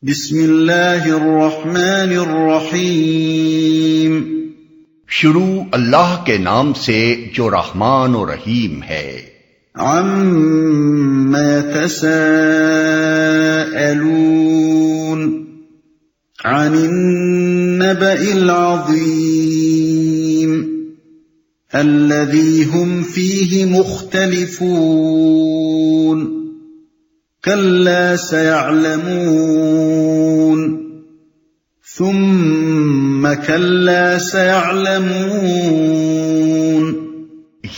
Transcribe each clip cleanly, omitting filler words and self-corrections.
بسم اللہ الرحمن الرحیم۔ شروع اللہ کے نام سے جو رحمان و رحیم ہے۔ عما يتساءلون عن النبأ العظیم الذی هم فیہ مختلفون کلا سیعلمون ثم کلا سیعلمون۔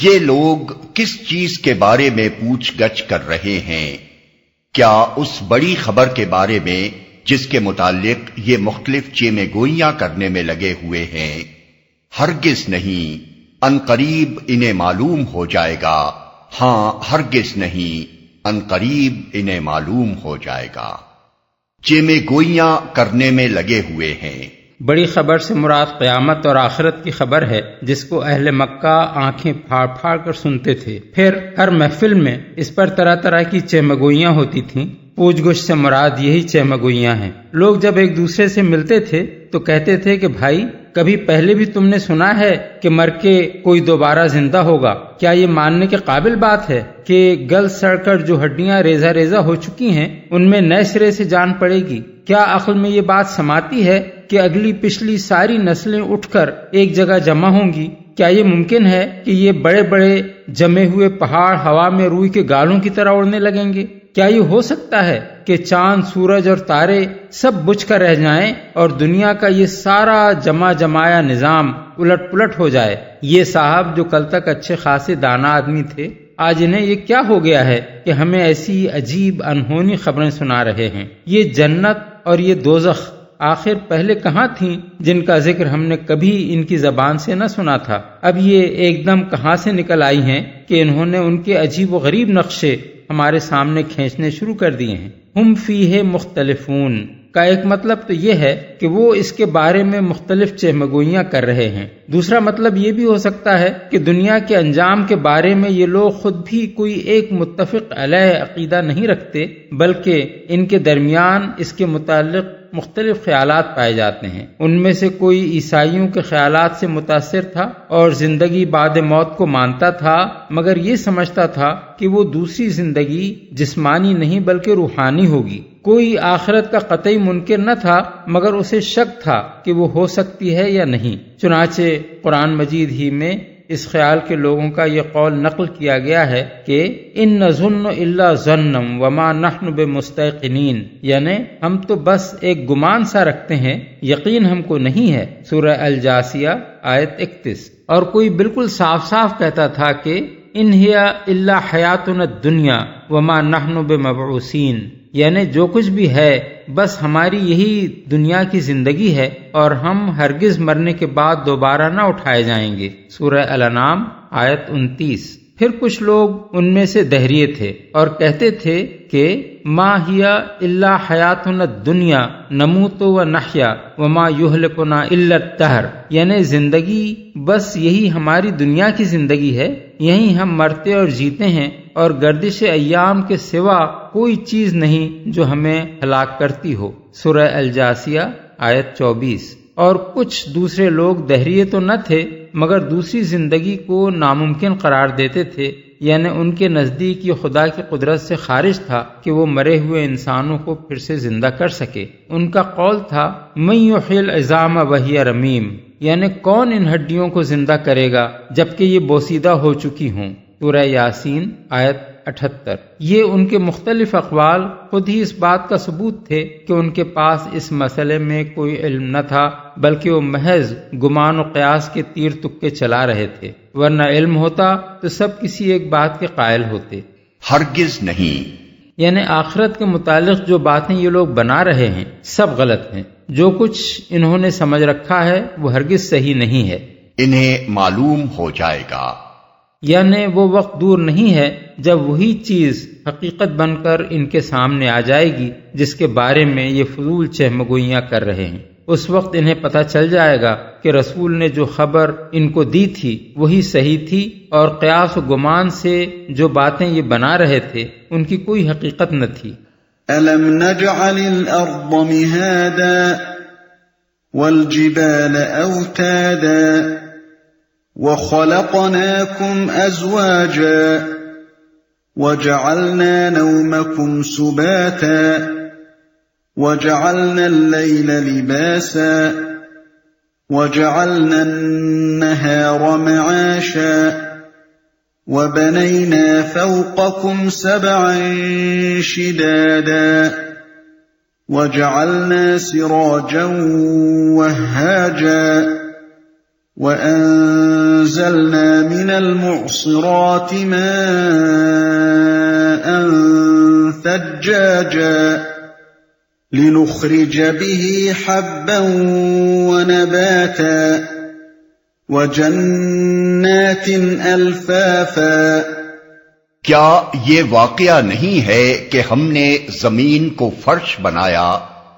یہ لوگ کس چیز کے بارے میں پوچھ گچھ کر رہے ہیں؟ کیا اس بڑی خبر کے بارے میں جس کے متعلق یہ مختلف چیمے گوئیاں کرنے میں لگے ہوئے ہیں؟ ہرگز نہیں، ان قریب انہیں معلوم ہو جائے گا۔ ہاں ہرگز نہیں، ان قریب انہیں معلوم ہو جائے گا۔ چیمے گوئیاں کرنے میں لگے ہوئے ہیں۔ بڑی خبر سے مراد قیامت اور آخرت کی خبر ہے، جس کو اہل مکہ آنکھیں پھاڑ پھاڑ کر سنتے تھے۔ پھر ہر محفل میں اس پر طرح طرح کی چیمگوئیاں ہوتی تھیں۔ پوچھ گچھ سے مراد یہی چیمگوئیاں ہیں۔ لوگ جب ایک دوسرے سے ملتے تھے تو کہتے تھے کہ بھائی، کبھی پہلے بھی تم نے سنا ہے کہ مر کے کوئی دوبارہ زندہ ہوگا؟ کیا یہ ماننے کے قابل بات ہے کہ گل سڑ کر جو ہڈیاں ریزہ ریزہ ہو چکی ہیں ان میں نئے سرے سے جان پڑے گی؟ کیا عقل میں یہ بات سماتی ہے کہ اگلی پچھلی ساری نسلیں اٹھ کر ایک جگہ جمع ہوں گی؟ کیا یہ ممکن ہے کہ یہ بڑے بڑے جمے ہوئے پہاڑ ہوا میں روئی کے گالوں کی طرح اڑنے لگیں گے؟ کیا یہ ہو سکتا ہے کہ چاند، سورج اور تارے سب بجھ کر رہ جائیں اور دنیا کا یہ سارا جمع جمایا نظام الٹ پلٹ ہو جائے؟ یہ صاحب جو کل تک اچھے خاصے دانا آدمی تھے، آج انہیں یہ کیا ہو گیا ہے کہ ہمیں ایسی عجیب انہونی خبریں سنا رہے ہیں؟ یہ جنت اور یہ دوزخ آخر پہلے کہاں تھیں جن کا ذکر ہم نے کبھی ان کی زبان سے نہ سنا تھا؟ اب یہ ایک دم کہاں سے نکل آئی ہیں کہ انہوں نے ان کے عجیب و غریب نقشے ہمارے سامنے کھینچنے شروع کر دیے ہیں۔ ہم فیہ مختلفون کا ایک مطلب تو یہ ہے کہ وہ اس کے بارے میں مختلف چہمگوئیاں کر رہے ہیں۔ دوسرا مطلب یہ بھی ہو سکتا ہے کہ دنیا کے انجام کے بارے میں یہ لوگ خود بھی کوئی ایک متفق علیہ عقیدہ نہیں رکھتے، بلکہ ان کے درمیان اس کے متعلق مختلف خیالات پائے جاتے ہیں۔ ان میں سے کوئی عیسائیوں کے خیالات سے متاثر تھا اور زندگی بعد موت کو مانتا تھا، مگر یہ سمجھتا تھا کہ وہ دوسری زندگی جسمانی نہیں بلکہ روحانی ہوگی۔ کوئی آخرت کا قطعی منکر نہ تھا، مگر اسے شک تھا کہ وہ ہو سکتی ہے یا نہیں۔ چنانچہ قرآن مجید ہی میں اس خیال کے لوگوں کا یہ قول نقل کیا گیا ہے کہ ان نظن الا ظنا وما نحن بمستيقنين، یعنی ہم تو بس ایک گمان سا رکھتے ہیں، یقین ہم کو نہیں ہے۔ سورہ الجاثیہ آیت 31۔ اور کوئی بالکل صاف صاف کہتا تھا کہ ان ہی الا حیاتنا الدنیا وما نحن بمبعوثین، یعنی جو کچھ بھی ہے بس ہماری یہی دنیا کی زندگی ہے اور ہم ہرگز مرنے کے بعد دوبارہ نہ اٹھائے جائیں گے۔ سورہ الانعام آیت 29۔ پھر کچھ لوگ ان میں سے دہریے تھے اور کہتے تھے کہ ما ہی الا حیاتنا الدنیا نموت و نحیا وما یہلکنا الا الدہر، یعنی زندگی بس یہی ہماری دنیا کی زندگی ہے، یہیں ہم مرتے اور جیتے ہیں اور گردش ایام کے سوا کوئی چیز نہیں جو ہمیں ہلاک کرتی ہو۔ سورہ الجاثیہ آیت 24۔ اور کچھ دوسرے لوگ دہریے تو نہ تھے، مگر دوسری زندگی کو ناممکن قرار دیتے تھے، یعنی ان کے نزدیک یہ خدا کی قدرت سے خارج تھا کہ وہ مرے ہوئے انسانوں کو پھر سے زندہ کر سکے۔ ان کا قول تھا من یحیی العظام وہی رمیم، یعنی کون ان ہڈیوں کو زندہ کرے گا جبکہ یہ بوسیدہ ہو چکی ہوں۔ سورہ یاسین آیت 78۔ یہ ان کے مختلف اقوال خود ہی اس بات کا ثبوت تھے کہ ان کے پاس اس مسئلے میں کوئی علم نہ تھا، بلکہ وہ محض گمان و قیاس کے تیر تکے چلا رہے تھے، ورنہ علم ہوتا تو سب کسی ایک بات کے قائل ہوتے۔ ہرگز نہیں، یعنی آخرت کے متعلق جو باتیں یہ لوگ بنا رہے ہیں سب غلط ہیں۔ جو کچھ انہوں نے سمجھ رکھا ہے وہ ہرگز صحیح نہیں ہے۔ انہیں معلوم ہو جائے گا، یعنی وہ وقت دور نہیں ہے جب وہی چیز حقیقت بن کر ان کے سامنے آ جائے گی جس کے بارے میں یہ فضول چہمگوئیاں کر رہے ہیں۔ اس وقت انہیں پتہ چل جائے گا کہ رسول نے جو خبر ان کو دی تھی وہی صحیح تھی، اور قیاس و گمان سے جو باتیں یہ بنا رہے تھے ان کی کوئی حقیقت نہ تھی۔ أَلَمْ نَجْعَلِ الْأَرْضَ مِهَادًا وَالْجِبَالَ أَوْتَادًا وَخَلَقْنَاكُمْ أَزْوَاجًا وَجَعَلْنَا نَوْمَكُمْ سُبَاتًا وَجَعَلْنَا اللَّيْلَ لِبَاسًا وَجَعَلْنَا النَّهَارَ مَعَاشًا وَبَنَيْنَا فَوْقَكُمْ سَبْعًا شِدَادًا وَجَعَلْنَا سِرَاجًا وَهَّاجًا وَأَنزَلْنَا مِنَ الْمُعْصِرَاتِ مَاءً ثَجَّاجًا لِنُخْرِجَ بِهِ حَبًّا وَنَبَاتًا وَجَنَّاتٍ أَلْفَافًا۔ کیا یہ واقعہ نہیں ہے کہ ہم نے زمین کو فرش بنایا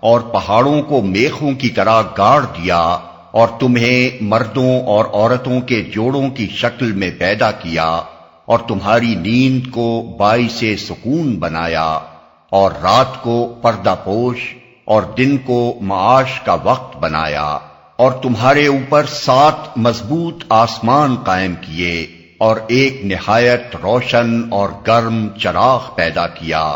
اور پہاڑوں کو میخوں کی طرح گاڑ دیا اور تمہیں مردوں اور عورتوں کے جوڑوں کی شکل میں پیدا کیا اور تمہاری نیند کو باعث سکون بنایا اور رات کو پردہ پوش اور دن کو معاش کا وقت بنایا اور تمہارے اوپر 7 مضبوط آسمان قائم کیے اور ایک نہایت روشن اور گرم چراغ پیدا کیا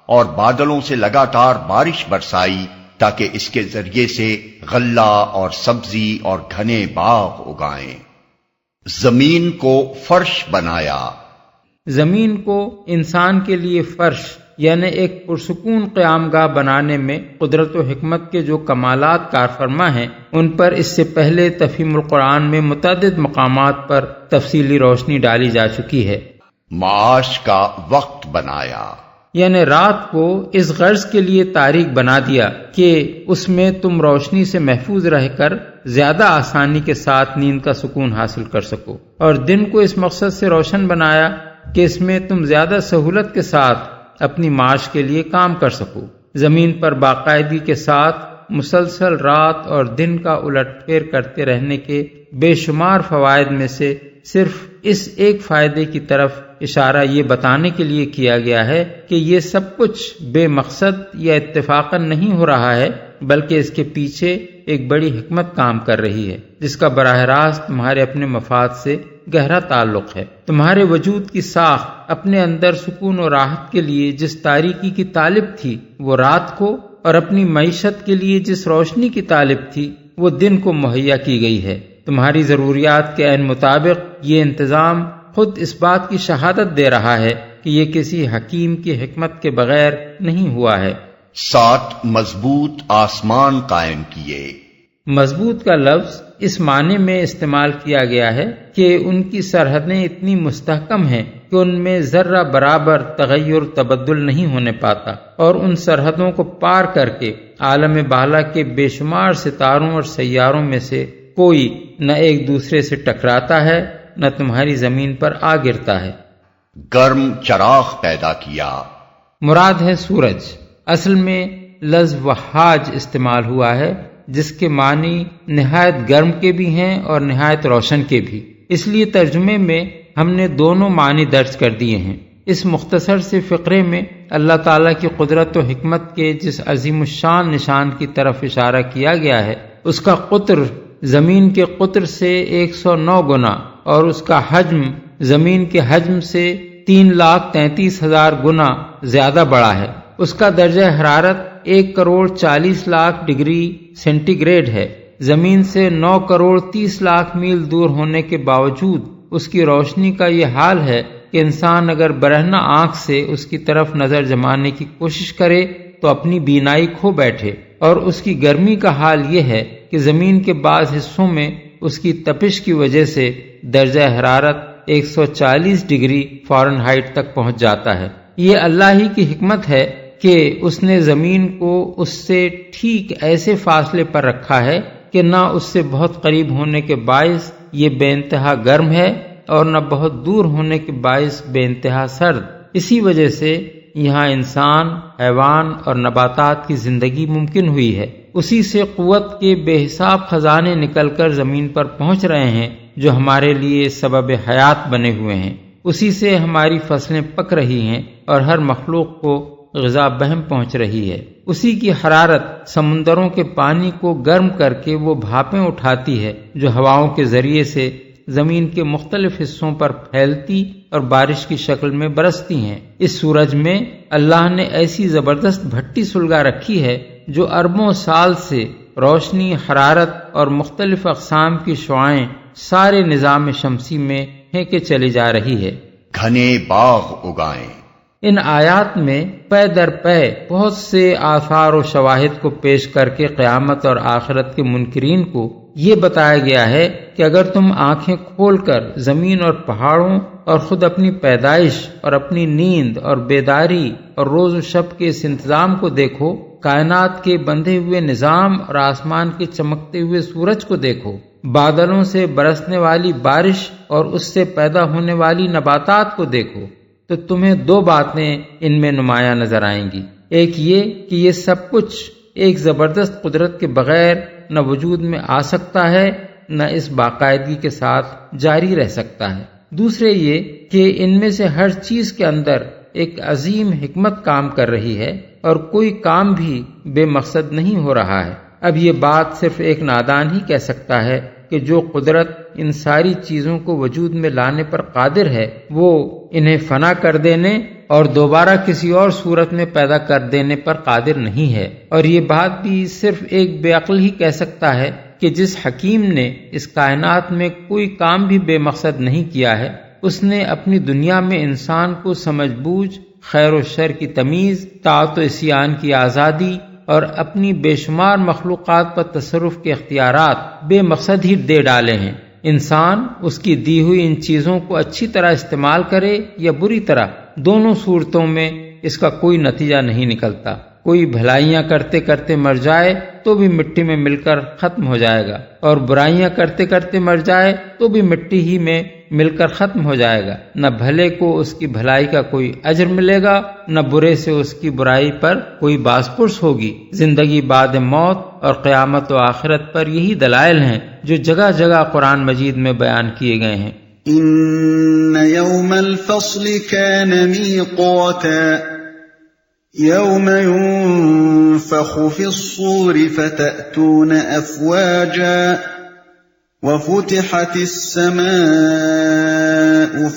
اور بادلوں سے لگاتار بارش برسائی تاکہ اس کے ذریعے سے غلہ اور سبزی اور گھنے باغ اگائیں۔ زمین کو فرش بنایا۔ زمین کو انسان کے لیے فرش یعنی ایک پرسکون قیام گاہ بنانے میں قدرت و حکمت کے جو کمالات کار فرما ہیں ان پر اس سے پہلے تفہیم القرآن میں متعدد مقامات پر تفصیلی روشنی ڈالی جا چکی ہے۔ معاش کا وقت بنایا یعنی رات کو اس غرض کے لیے تاریک بنا دیا کہ اس میں تم روشنی سے محفوظ رہ کر زیادہ آسانی کے ساتھ نیند کا سکون حاصل کر سکو، اور دن کو اس مقصد سے روشن بنایا کہ اس میں تم زیادہ سہولت کے ساتھ اپنی معاش کے لیے کام کر سکو۔ زمین پر باقاعدگی کے ساتھ مسلسل رات اور دن کا الٹ پھیر کرتے رہنے کے بے شمار فوائد میں سے صرف اس ایک فائدے کی طرف اشارہ یہ بتانے کے لیے کیا گیا ہے کہ یہ سب کچھ بے مقصد یا اتفاقاً نہیں ہو رہا ہے، بلکہ اس کے پیچھے ایک بڑی حکمت کام کر رہی ہے جس کا براہ راست تمہارے اپنے مفاد سے گہرا تعلق ہے۔ تمہارے وجود کی ساخت اپنے اندر سکون و راحت کے لیے جس تاریکی کی طالب تھی وہ رات کو، اور اپنی معیشت کے لیے جس روشنی کی طالب تھی وہ دن کو مہیا کی گئی ہے۔ تمہاری ضروریات کے عین مطابق یہ انتظام خود اس بات کی شہادت دے رہا ہے کہ یہ کسی حکیم کی حکمت کے بغیر نہیں ہوا ہے۔ 7 مضبوط آسمان قائم کیے۔ مضبوط کا لفظ اس معنی میں استعمال کیا گیا ہے کہ ان کی سرحدیں اتنی مستحکم ہیں کہ ان میں ذرہ برابر تغیر تبدل نہیں ہونے پاتا، اور ان سرحدوں کو پار کر کے عالم بالا کے بے شمار ستاروں اور سیاروں میں سے کوئی نہ ایک دوسرے سے ٹکراتا ہے نہ تمہاری زمین پر آ گرتا ہے۔ گرم چراغ پیدا کیا۔ مراد ہے سورج۔ اصل میں لفظ وحاج استعمال ہوا ہے جس کے معنی نہایت گرم کے بھی ہیں اور نہایت روشن کے بھی، اس لیے ترجمے میں ہم نے دونوں معنی درج کر دیے ہیں۔ اس مختصر سے فقرے میں اللہ تعالیٰ کی قدرت و حکمت کے جس عظیم الشان نشان کی طرف اشارہ کیا گیا ہے اس کا قطر زمین کے قطر سے 109 گنا اور اس کا حجم زمین کے حجم سے 3,33,000 گنا زیادہ بڑا ہے۔ اس کا درجہ حرارت 1,40,00,000 ڈگری سینٹی گریڈ ہے۔ زمین سے 9,30,00,000 میل دور ہونے کے باوجود اس کی روشنی کا یہ حال ہے کہ انسان اگر برہنہ آنکھ سے اس کی طرف نظر جمانے کی کوشش کرے تو اپنی بینائی کھو بیٹھے، اور اس کی گرمی کا حال یہ ہے کہ زمین کے بعض حصوں میں اس کی تپش کی وجہ سے درجہ حرارت 140 ڈگری فارنہائٹ تک پہنچ جاتا ہے۔ یہ اللہ ہی کی حکمت ہے کہ اس نے زمین کو اس سے ٹھیک ایسے فاصلے پر رکھا ہے کہ نہ اس سے بہت قریب ہونے کے باعث یہ بے انتہا گرم ہے اور نہ بہت دور ہونے کے باعث بے انتہا سرد۔ اسی وجہ سے یہاں انسان، حیوان اور نباتات کی زندگی ممکن ہوئی ہے۔ اسی سے قوت کے بے حساب خزانے نکل کر زمین پر پہنچ رہے ہیں جو ہمارے لیے سبب حیات بنے ہوئے ہیں۔ اسی سے ہماری فصلیں پک رہی ہیں اور ہر مخلوق کو غذا بہم پہنچ رہی ہے۔ اسی کی حرارت سمندروں کے پانی کو گرم کر کے وہ بھاپیں اٹھاتی ہے جو ہواؤں کے ذریعے سے زمین کے مختلف حصوں پر پھیلتی اور بارش کی شکل میں برستی ہیں۔ اس سورج میں اللہ نے ایسی زبردست بھٹی سلگا رکھی ہے جو اربوں سال سے روشنی، حرارت اور مختلف اقسام کی شعاعیں سارے نظام شمسی میں پھینکے چلی جا رہی ہے۔ گھنے باغ اگائیں۔ ان آیات میں پے در پے بہت سے آثار و شواہد کو پیش کر کے قیامت اور آخرت کے منکرین کو یہ بتایا گیا ہے کہ اگر تم آنکھیں کھول کر زمین اور پہاڑوں اور خود اپنی پیدائش اور اپنی نیند اور بیداری اور روز و شب کے اس انتظام کو دیکھو، کائنات کے بندھے ہوئے نظام اور آسمان کے چمکتے ہوئے سورج کو دیکھو، بادلوں سے برسنے والی بارش اور اس سے پیدا ہونے والی نباتات کو دیکھو، تو تمہیں دو باتیں ان میں نمایاں نظر آئیں گی۔ ایک یہ کہ یہ سب کچھ ایک زبردست قدرت کے بغیر نہ وجود میں آ سکتا ہے، نہ اس باقاعدگی کے ساتھ جاری رہ سکتا ہے۔ دوسرے یہ کہ ان میں سے ہر چیز کے اندر ایک عظیم حکمت کام کر رہی ہے اور کوئی کام بھی بے مقصد نہیں ہو رہا ہے۔ اب یہ بات صرف ایک نادان ہی کہہ سکتا ہے کہ جو قدرت ان ساری چیزوں کو وجود میں لانے پر قادر ہے وہ انہیں فنا کر دینے اور دوبارہ کسی اور صورت میں پیدا کر دینے پر قادر نہیں ہے۔ اور یہ بات بھی صرف ایک بے عقل ہی کہہ سکتا ہے کہ جس حکیم نے اس کائنات میں کوئی کام بھی بے مقصد نہیں کیا ہے، اس نے اپنی دنیا میں انسان کو سمجھ بوجھ، خیر و شر کی تمیز، طاعت و عصیان کی آزادی اور اپنی بے شمار مخلوقات پر تصرف کے اختیارات بے مقصد ہی دے ڈالے ہیں۔ انسان اس کی دی ہوئی ان چیزوں کو اچھی طرح استعمال کرے یا بری طرح، دونوں صورتوں میں اس کا کوئی نتیجہ نہیں نکلتا۔ کوئی بھلائیاں کرتے کرتے مر جائے تو بھی مٹی میں مل کر ختم ہو جائے گا، اور برائیاں کرتے کرتے مر جائے تو بھی مٹی ہی میں مل کر ختم ہو جائے گا۔ نہ بھلے کو اس کی بھلائی کا کوئی اجر ملے گا، نہ برے سے اس کی برائی پر کوئی باز پرس ہوگی۔ زندگی بعد موت اور قیامت و آخرت پر یہی دلائل ہیں جو جگہ جگہ قرآن مجید میں بیان کیے گئے ہیں۔ ان یوم الفصل کان میقاتا یوم ينفخ في الصور فتأتون أفواجا وفتحت السماء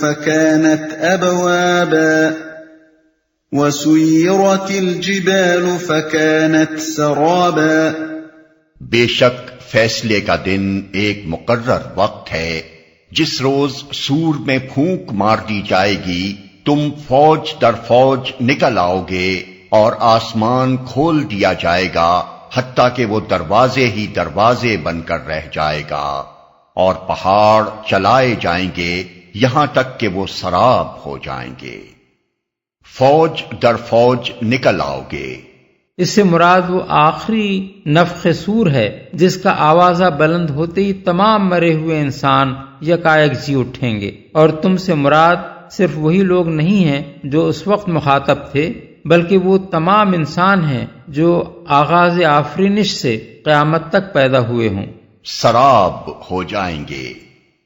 فكانت أبوابا وسيرت الجبال فكانت سرابا۔ بے شک فیصلے کا دن ایک مقرر وقت ہے جس روز سور میں پھونک مار دی جائے گی، تم فوج در فوج نکل آؤ گے اور آسمان کھول دیا جائے گا حتیٰ کہ وہ دروازے ہی دروازے بن کر رہ جائے گا، اور پہاڑ چلائے جائیں گے یہاں تک کہ وہ سراب ہو جائیں گے۔ فوج در فوج نکل آؤ گے، اس سے مراد وہ آخری نفخ صور ہے جس کا آوازہ بلند ہوتے ہی تمام مرے ہوئے انسان یکایک جی اٹھیں گے، اور تم سے مراد صرف وہی لوگ نہیں ہیں جو اس وقت مخاطب تھے، بلکہ وہ تمام انسان ہیں جو آغاز آفرینش سے قیامت تک پیدا ہوئے ہوں۔ سراب ہو جائیں گے۔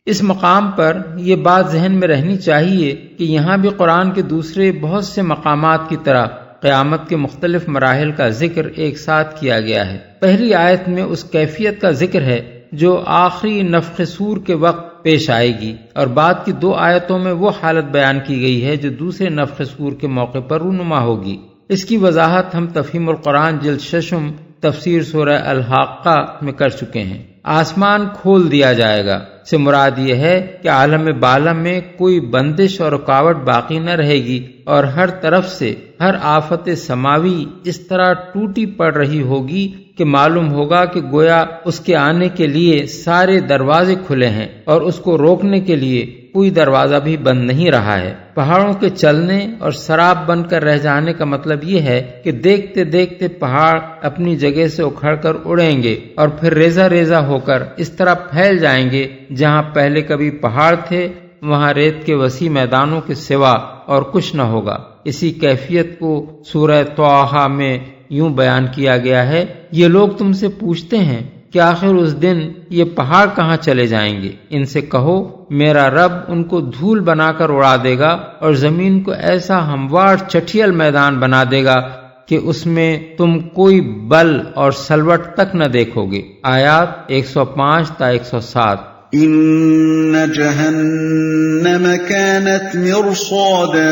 اس مقام پر یہ بات ذہن میں رہنی چاہیے کہ یہاں بھی قرآن کے دوسرے بہت سے مقامات کی طرح قیامت کے مختلف مراحل کا ذکر ایک ساتھ کیا گیا ہے۔ پہلی آیت میں اس کیفیت کا ذکر ہے جو آخری نفخ صور کے وقت پیش آئے گی، اور بعد کی دو آیتوں میں وہ حالت بیان کی گئی ہے جو دوسرے نفخ صور کے موقع پر رونما ہوگی۔ اس کی وضاحت ہم تفہیم القرآن جلد 6 تفسیر سورہ الحاقہ میں کر چکے ہیں۔ آسمان کھول دیا جائے گا سے مراد یہ ہے کہ عالم بالا میں کوئی بندش اور رکاوٹ باقی نہ رہے گی، اور ہر طرف سے ہر آفت سماوی اس طرح ٹوٹی پڑ رہی ہوگی کہ معلوم ہوگا کہ گویا اس کے آنے کے لیے سارے دروازے کھلے ہیں اور اس کو روکنے کے لیے کوئی دروازہ بھی بند نہیں رہا ہے۔ پہاڑوں کے چلنے اور سراب بن کر رہ جانے کا مطلب یہ ہے کہ دیکھتے دیکھتے پہاڑ اپنی جگہ سے اکھڑ کر اڑیں گے اور پھر ریزہ ریزہ ہو کر اس طرح پھیل جائیں گے، جہاں پہلے کبھی پہاڑ تھے وہاں ریت کے وسیع میدانوں کے سوا اور کچھ نہ ہوگا۔ اسی کیفیت کو سورہ طٰہٰ میں یوں بیان کیا گیا ہے، یہ لوگ تم سے پوچھتے ہیں کہ آخر اس دن یہ پہاڑ کہاں چلے جائیں گے؟ ان سے کہو میرا رب ان کو دھول بنا کر اڑا دے گا اور زمین کو ایسا ہموار چٹھیل میدان بنا دے گا کہ اس میں تم کوئی بل اور سلوٹ تک نہ دیکھو گے۔ آیات 105 تا 107۔ ان جہنم كانت مرصادا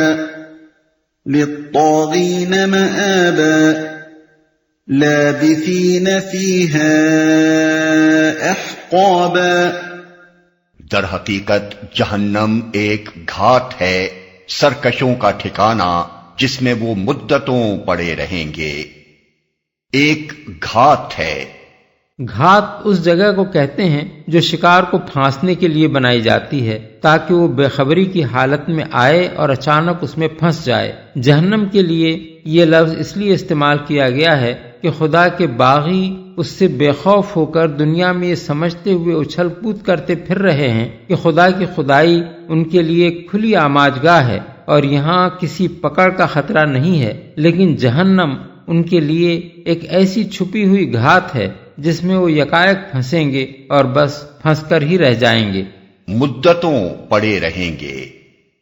للطاغین مآبا لابثین فیہا احقابا۔ در حقیقت جہنم ایک گھات ہے، سرکشوں کا ٹھکانہ جس میں وہ مدتوں پڑے رہیں گے۔ ایک گھات ہے۔ گھات اس جگہ کو کہتے ہیں جو شکار کو پھانسنے کے لیے بنائی جاتی ہے تاکہ وہ بے خبری کی حالت میں آئے اور اچانک اس میں پھنس جائے۔ جہنم کے لیے یہ لفظ اس لیے استعمال کیا گیا ہے کہ خدا کے باغی اس سے بے خوف ہو کر دنیا میں یہ سمجھتے ہوئے اچھل کود کرتے پھر رہے ہیں کہ خدا کی خدائی ان کے لیے کھلی آماج گاہ ہے اور یہاں کسی پکڑ کا خطرہ نہیں ہے، لیکن جہنم ان کے لیے ایک ایسی چھپی ہوئی گھات ہے جس میں وہ یکایک پھنسیں گے اور بس پھنس کر ہی رہ جائیں گے، مدتوں پڑے رہیں گے۔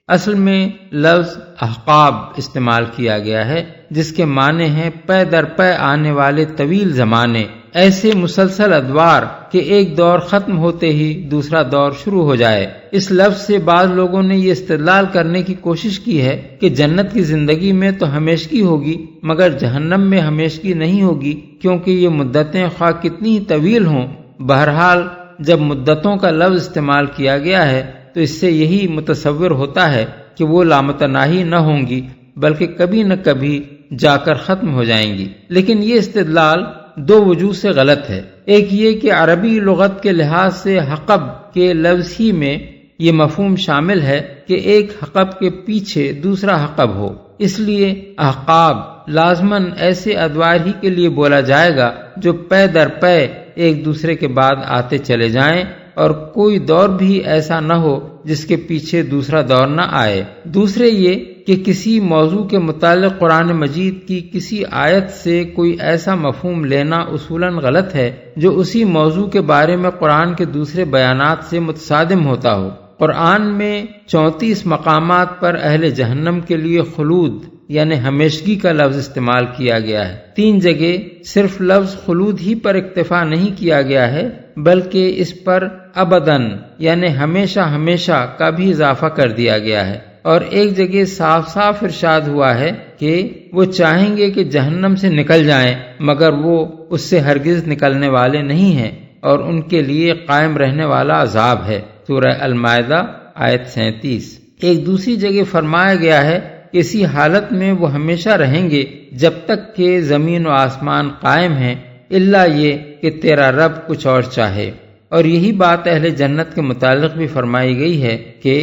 اصل میں لفظ احقاب استعمال کیا گیا ہے جس کے معنی ہیں پے در پے آنے والے طویل زمانے، ایسے مسلسل ادوار کہ ایک دور ختم ہوتے ہی دوسرا دور شروع ہو جائے۔ اس لفظ سے بعض لوگوں نے یہ استدلال کرنے کی کوشش کی ہے کہ جنت کی زندگی میں تو ہمیشگی ہوگی مگر جہنم میں ہمیشگی نہیں ہوگی، کیونکہ یہ مدتیں خواہ کتنی ہی طویل ہوں۔ بہرحال جب مدتوں کا لفظ استعمال کیا گیا ہے تو اس سے یہی متصور ہوتا ہے کہ وہ لامتناہی نہ ہوں گی بلکہ کبھی نہ کبھی جا کر ختم ہو جائیں گی۔ لیکن یہ استدلال دو وجوہ سے غلط ہے۔ ایک یہ کہ عربی لغت کے لحاظ سے حقب کے لفظ ہی میں یہ مفہوم شامل ہے کہ ایک حقب کے پیچھے دوسرا حقب ہو، اس لیے احقاب لازماً ایسے ادوار ہی کے لیے بولا جائے گا جو پے در پے ایک دوسرے کے بعد آتے چلے جائیں اور کوئی دور بھی ایسا نہ ہو جس کے پیچھے دوسرا دور نہ آئے۔ دوسرے یہ کہ کسی موضوع کے متعلق قرآن مجید کی کسی آیت سے کوئی ایسا مفہوم لینا اصولاً غلط ہے جو اسی موضوع کے بارے میں قرآن کے دوسرے بیانات سے متصادم ہوتا ہو۔ قرآن میں 34 مقامات پر اہل جہنم کے لیے خلود یعنی ہمیشگی کا لفظ استعمال کیا گیا ہے۔ 3 جگہ صرف لفظ خلود ہی پر اکتفا نہیں کیا گیا ہے بلکہ اس پر ابداً یعنی ہمیشہ ہمیشہ کا بھی اضافہ کر دیا گیا ہے، اور ایک جگہ صاف صاف ارشاد ہوا ہے کہ وہ چاہیں گے کہ جہنم سے نکل جائیں مگر وہ اس سے ہرگز نکلنے والے نہیں ہیں اور ان کے لیے قائم رہنے والا عذاب ہے۔ سورہ المائدہ آیت 37۔ ایک دوسری جگہ فرمایا گیا ہے کہ اسی حالت میں وہ ہمیشہ رہیں گے جب تک کہ زمین و آسمان قائم ہیں، الا یہ کہ تیرا رب کچھ اور چاہے۔ اور یہی بات اہل جنت کے متعلق بھی فرمائی گئی ہے کہ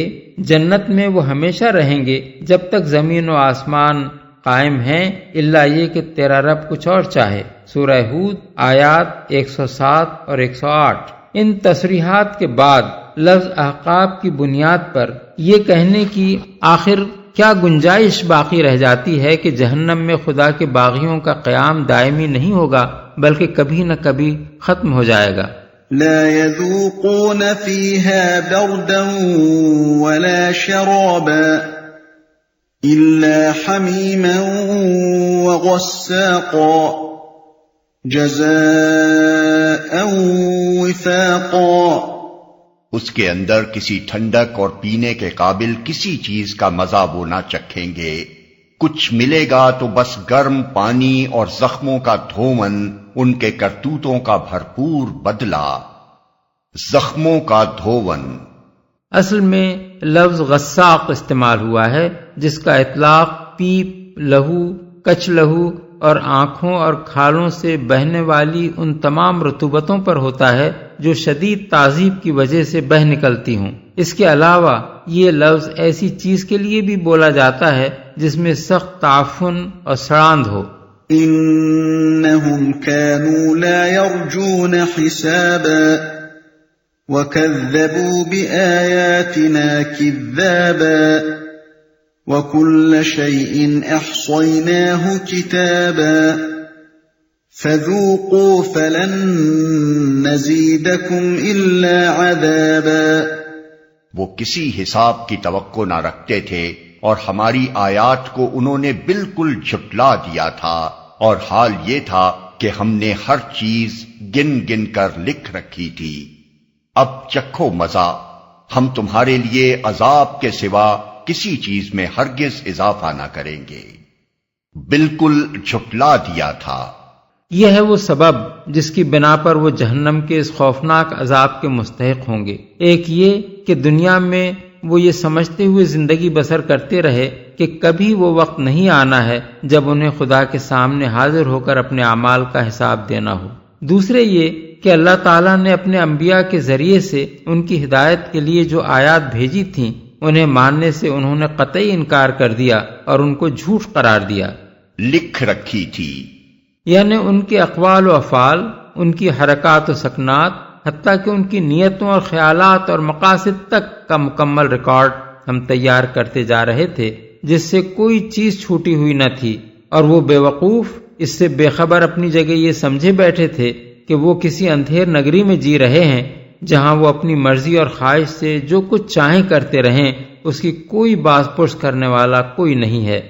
جنت میں وہ ہمیشہ رہیں گے جب تک زمین و آسمان قائم ہیں، الا یہ کہ تیرا رب کچھ اور چاہے۔ سورہ ہود آیات 107 اور 108۔ ان تصریحات کے بعد لفظ احقاب کی بنیاد پر یہ کہنے کی آخر کیا گنجائش باقی رہ جاتی ہے کہ جہنم میں خدا کے باغیوں کا قیام دائمی نہیں ہوگا بلکہ کبھی نہ کبھی ختم ہو جائے گا۔ لا يذوقون فيها بردا ولا شرابا إلا حميما وغساقا جزاء وفاقا۔ اس کے اندر کسی ٹھنڈک اور پینے کے قابل کسی چیز کا مزہ وہ نہ چکھیں گے، کچھ ملے گا تو بس گرم پانی اور زخموں کا دھومن، ان کے کرتوتوں کا بھرپور بدلہ۔ زخموں کا دھون اصل میں لفظ غساق استعمال ہوا ہے جس کا اطلاق پیپ، لہو، کچ لہو اور آنکھوں اور کھالوں سے بہنے والی ان تمام رطوبتوں پر ہوتا ہے جو شدید تعذیب کی وجہ سے بہہ نکلتی ہوں۔ اس کے علاوہ یہ لفظ ایسی چیز کے لیے بھی بولا جاتا ہے جس میں سخت تعفن اور سڑاند ہو۔ انہم كانوا لا يرجون حسابا وكذبوا بآياتنا كذابا وكل شيء احصيناه كتابا فذوقوا فلن نزيدكم إلا عذابا۔ وہ کسی حساب کی توقع نہ رکھتے تھے اور ہماری آیات کو انہوں نے بالکل جھٹلا دیا تھا، اور حال یہ تھا کہ ہم نے ہر چیز گن گن کر لکھ رکھی تھی۔ اب چکھو مزہ، ہم تمہارے لیے عذاب کے سوا کسی چیز میں ہرگز اضافہ نہ کریں گے۔ بالکل جھٹلا دیا تھا۔ یہ ہے وہ سبب جس کی بنا پر وہ جہنم کے اس خوفناک عذاب کے مستحق ہوں گے۔ ایک یہ کہ دنیا میں وہ یہ سمجھتے ہوئے زندگی بسر کرتے رہے کہ کبھی وہ وقت نہیں آنا ہے جب انہیں خدا کے سامنے حاضر ہو کر اپنے اعمال کا حساب دینا ہو۔ دوسرے یہ کہ اللہ تعالیٰ نے اپنے انبیاء کے ذریعے سے ان کی ہدایت کے لیے جو آیات بھیجی تھیں انہیں ماننے سے انہوں نے قطعی انکار کر دیا اور ان کو جھوٹ قرار دیا۔ لکھ رکھی تھی یعنی ان کے اقوال و افعال، ان کی حرکات و سکنات، حتیٰ کہ ان کی نیتوں اور خیالات اور مقاصد تک کا مکمل ریکارڈ ہم تیار کرتے جا رہے تھے، جس سے کوئی چیز چھوٹی ہوئی نہ تھی، اور وہ بے وقوف اس سے بے خبر اپنی جگہ یہ سمجھے بیٹھے تھے کہ وہ کسی اندھیر نگری میں جی رہے ہیں جہاں وہ اپنی مرضی اور خواہش سے جو کچھ چاہیں کرتے رہیں، اس کی کوئی باز پرس کرنے والا کوئی نہیں ہے۔